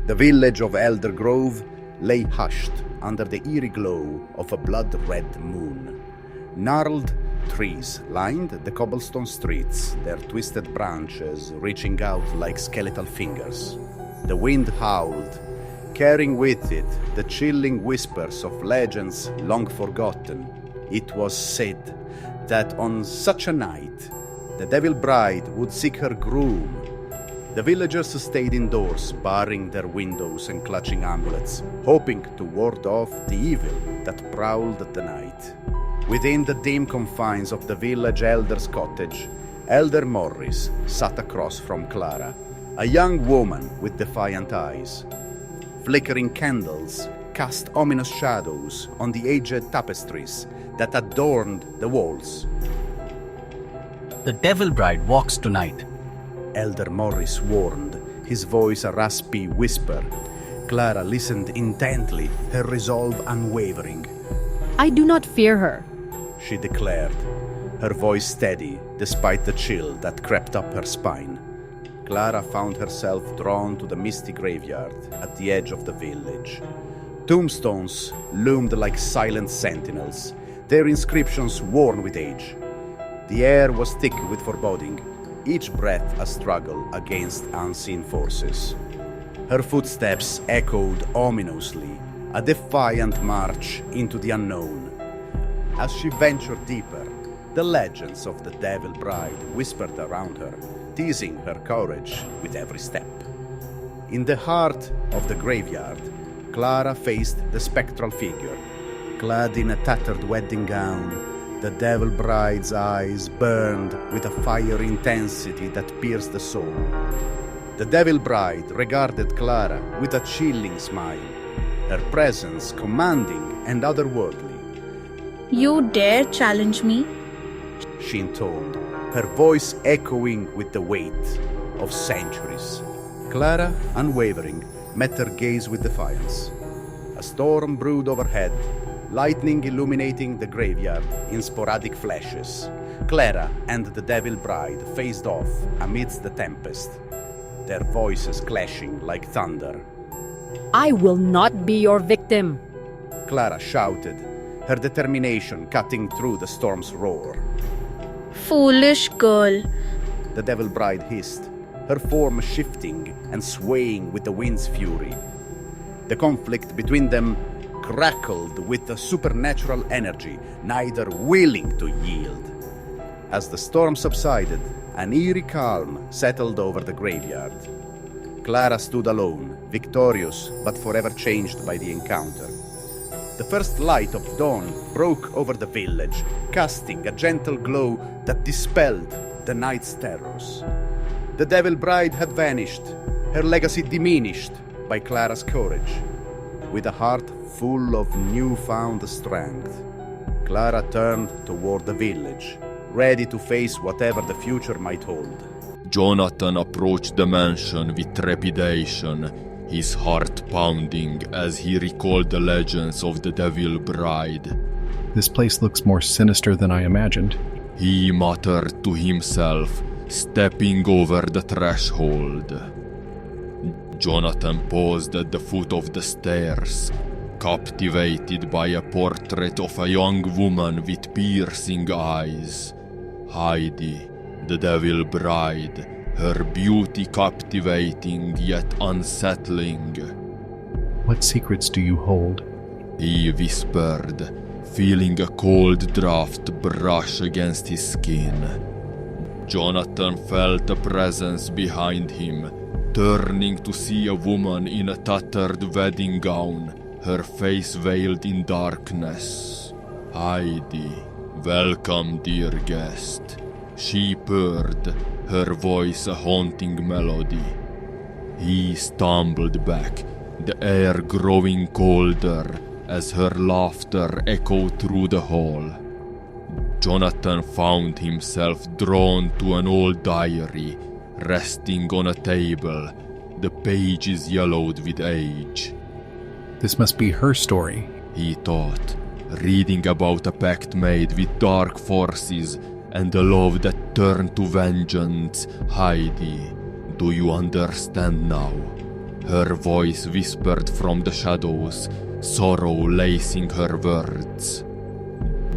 The village of Elder Grove lay hushed under the eerie glow of a blood-red moon. Gnarled trees lined the cobblestone streets, their twisted branches reaching out like skeletal fingers. The wind howled, carrying with it the chilling whispers of legends long forgotten. It was said that on such a night, the Devil Bride would seek her groom. The villagers stayed indoors, barring their windows and clutching amulets, hoping to ward off the evil that prowled at the night. Within the dim confines of the village elder's cottage, Elder Morris sat across from Clara, a young woman with defiant eyes. Flickering candles cast ominous shadows on the aged tapestries that adorned the walls. The Devil Bride walks tonight, Elder Morris warned, his voice a raspy whisper. Clara listened intently, her resolve unwavering. I do not fear her, she declared, her voice steady despite the chill that crept up her spine. Clara found herself drawn to the misty graveyard at the edge of the village. Tombstones loomed like silent sentinels, their inscriptions worn with age. The air was thick with foreboding, each breath a struggle against unseen forces. Her footsteps echoed ominously, a defiant march into the unknown. As she ventured deeper, the legends of the Devil Bride whispered around her, teasing her courage with every step. In the heart of the graveyard, Clara faced the spectral figure. Clad in a tattered wedding gown, the Devil Bride's eyes burned with a fiery intensity that pierced the soul. The Devil Bride regarded Clara with a chilling smile, her presence commanding and otherworldly. You dare challenge me? She intoned, her voice echoing with the weight of centuries. Clara, unwavering, met her gaze with defiance. A storm brewed overhead, lightning illuminating the graveyard in sporadic flashes. Clara and the Devil Bride faced off amidst the tempest, their voices clashing like thunder. I will not be your victim, Clara shouted, her determination cutting through the storm's roar. Foolish girl. The Devil Bride hissed, her form shifting and swaying with the wind's fury. The conflict between them crackled with a supernatural energy, neither willing to yield. As the storm subsided, an eerie calm settled over the graveyard. Clara stood alone, victorious but forever changed by the encounter. The first light of dawn broke over the village, casting a gentle glow that dispelled the night's terrors. The Devil Bride had vanished, her legacy diminished by Clara's courage. With a heart full of newfound strength, Clara turned toward the village, ready to face whatever the future might hold. Jonathan approached the mansion with trepidation, his heart pounding as he recalled the legends of the Devil Bride. This place looks more sinister than I imagined. He muttered to himself, stepping over the threshold. Jonathan paused at the foot of the stairs, captivated by a portrait of a young woman with piercing eyes. Heidi, the Devil Bride, her beauty captivating yet unsettling. What secrets do you hold? He whispered, feeling a cold draft brush against his skin. Jonathan felt a presence behind him, turning to see a woman in a tattered wedding gown, her face veiled in darkness. Heidi, welcome, dear guest, she purred, her voice a haunting melody. He stumbled back, the air growing colder as her laughter echoed through the hall. Jonathan found himself drawn to an old diary, resting on a table, the pages yellowed with age. This must be her story, he thought, reading about a pact made with dark forces and a love that turned to vengeance. Heidi, do you understand now? Her voice whispered from the shadows, sorrow lacing her words.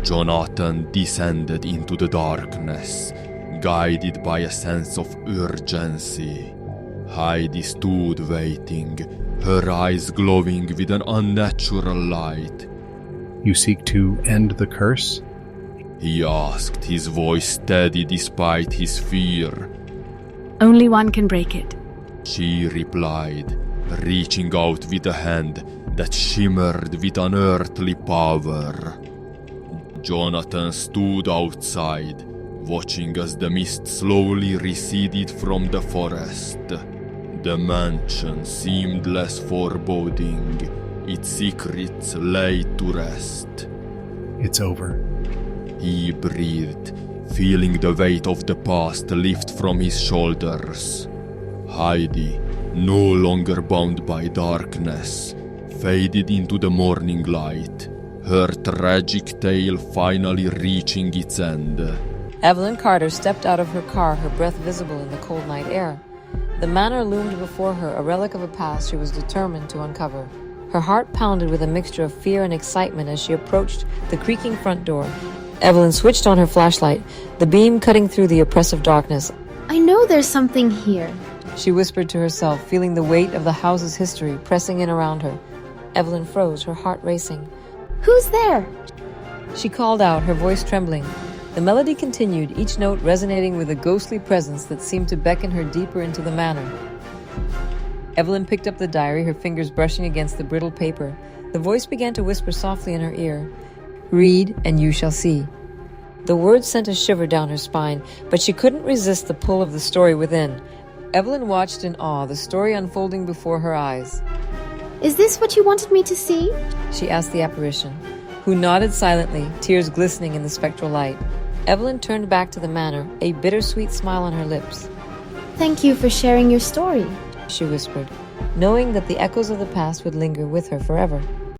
Jonathan descended into the darkness, guided by a sense of urgency. Heidi stood waiting, her eyes glowing with an unnatural light. You seek to end the curse? He asked, his voice steady despite his fear. Only one can break it. She replied, reaching out with a hand that shimmered with unearthly power. Jonathan stood outside, watching as the mist slowly receded from the forest. The mansion seemed less foreboding. Its secrets lay to rest. It's over. He breathed, feeling the weight of the past lift from his shoulders. Heidi, no longer bound by darkness, faded into the morning light, her tragic tale finally reaching its end. Evelyn Carter stepped out of her car, her breath visible in the cold night air. The manor loomed before her, a relic of a past she was determined to uncover. Her heart pounded with a mixture of fear and excitement as she approached the creaking front door. Evelyn switched on her flashlight, the beam cutting through the oppressive darkness. I know there's something here. She whispered to herself, feeling the weight of the house's history pressing in around her. Evelyn froze, her heart racing. Who's there? She called out, her voice trembling. The melody continued, each note resonating with a ghostly presence that seemed to beckon her deeper into the manor. Evelyn picked up the diary, her fingers brushing against the brittle paper. The voice began to whisper softly in her ear, "Read, and you shall see." The words sent a shiver down her spine, but she couldn't resist the pull of the story within. Evelyn watched in awe, the story unfolding before her eyes. Is this what you wanted me to see? She asked the apparition, who nodded silently, tears glistening in the spectral light. Evelyn turned back to the manor, a bittersweet smile on her lips. Thank you for sharing your story, she whispered, knowing that the echoes of the past would linger with her forever.